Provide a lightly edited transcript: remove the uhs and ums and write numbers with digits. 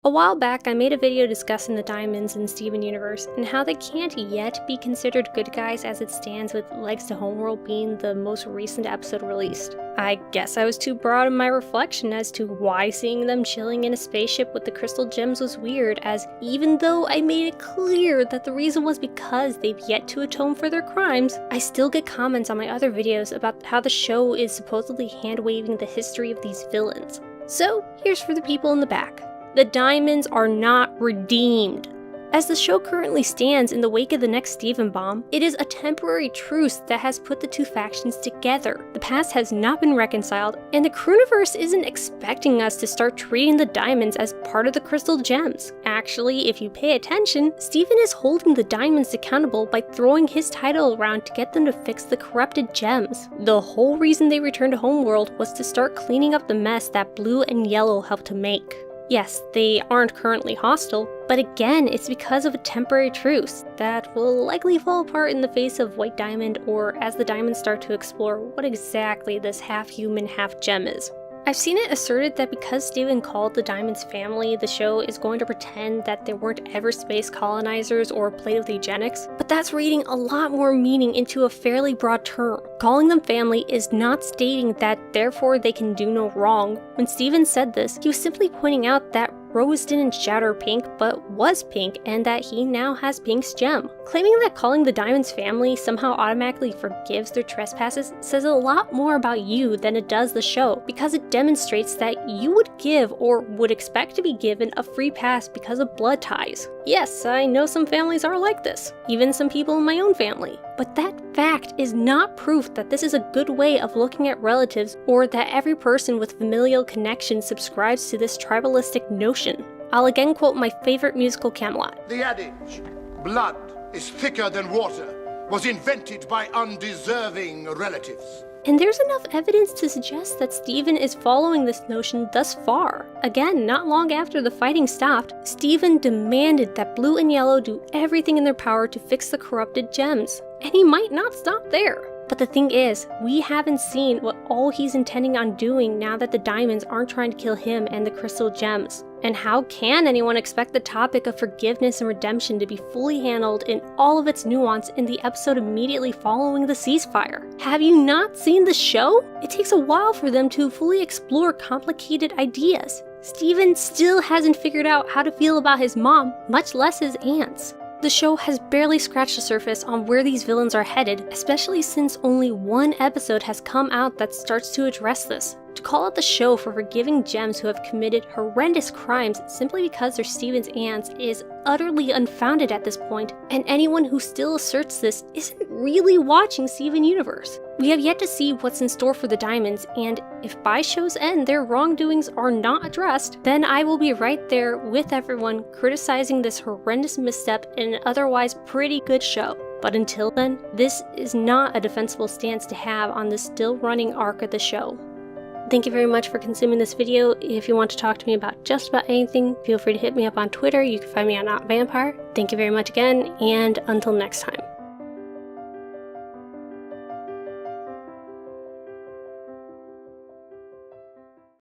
A while back, I made a video discussing the diamonds in Steven Universe and how they can't yet be considered good guys as it stands, with Legs to Homeworld being the most recent episode released. I guess I was too broad in my reflection as to why seeing them chilling in a spaceship with the crystal gems was weird, as even though I made it clear that the reason was because they've yet to atone for their crimes, I still get comments on my other videos about how the show is supposedly hand-waving the history of these villains. So here's for the people in the back. The diamonds are not redeemed. As the show currently stands in the wake of the next Steven bomb, it is a temporary truce that has put the two factions together. The past has not been reconciled, and the Crewniverse isn't expecting us to start treating the diamonds as part of the crystal gems. Actually, if you pay attention, Steven is holding the diamonds accountable by throwing his title around to get them to fix the corrupted gems. The whole reason they returned to Homeworld was to start cleaning up the mess that Blue and Yellow helped to make. Yes, they aren't currently hostile, but again, it's because of a temporary truce that will likely fall apart in the face of White Diamond, or as the diamonds start to explore what exactly this half-human, half-gem is. I've seen it asserted that because Steven called the diamonds family, the show is going to pretend that there weren't ever space colonizers or played with eugenics, but that's reading a lot more meaning into a fairly broad term. Calling them family is not stating that therefore they can do no wrong. When Steven said this, he was simply pointing out that Rose didn't shatter pink, but was pink, and that he now has Pink's gem. Claiming that calling the diamonds family somehow automatically forgives their trespasses says a lot more about you than it does the show, because it demonstrates that you would give, or would expect to be given, a free pass because of blood ties. Yes, I know some families are like this, even some people in my own family. But that fact is not proof that this is a good way of looking at relatives, or that every person with familial connection subscribes to this tribalistic notion. I'll again quote my favorite musical, Camelot. The adage, blood is thicker than water, was invented by undeserving relatives. And there's enough evidence to suggest that Steven is following this notion thus far. Again, not long after the fighting stopped, Steven demanded that Blue and Yellow do everything in their power to fix the corrupted gems. And he might not stop there. But the thing is, we haven't seen what all he's intending on doing now that the diamonds aren't trying to kill him and the crystal gems. And how can anyone expect the topic of forgiveness and redemption to be fully handled in all of its nuance in the episode immediately following the ceasefire? Have you not seen the show? It takes a while for them to fully explore complicated ideas. Steven still hasn't figured out how to feel about his mom, much less his aunts. The show has barely scratched the surface on where these villains are headed, especially since only one episode has come out that starts to address this. To call out the show for forgiving gems who have committed horrendous crimes simply because they're Steven's aunts is utterly unfounded at this point, and anyone who still asserts this isn't really watching Steven Universe. We have yet to see what's in store for the diamonds, and if by show's end their wrongdoings are not addressed, then I will be right there with everyone criticizing this horrendous misstep in an otherwise pretty good show. But until then, this is not a defensible stance to have on the still running arc of the show. Thank you very much for consuming this video. If you want to talk to me about just about anything, feel free to hit me up on Twitter. You can find me on NotAVampyre. Thank you very much again, and until next time.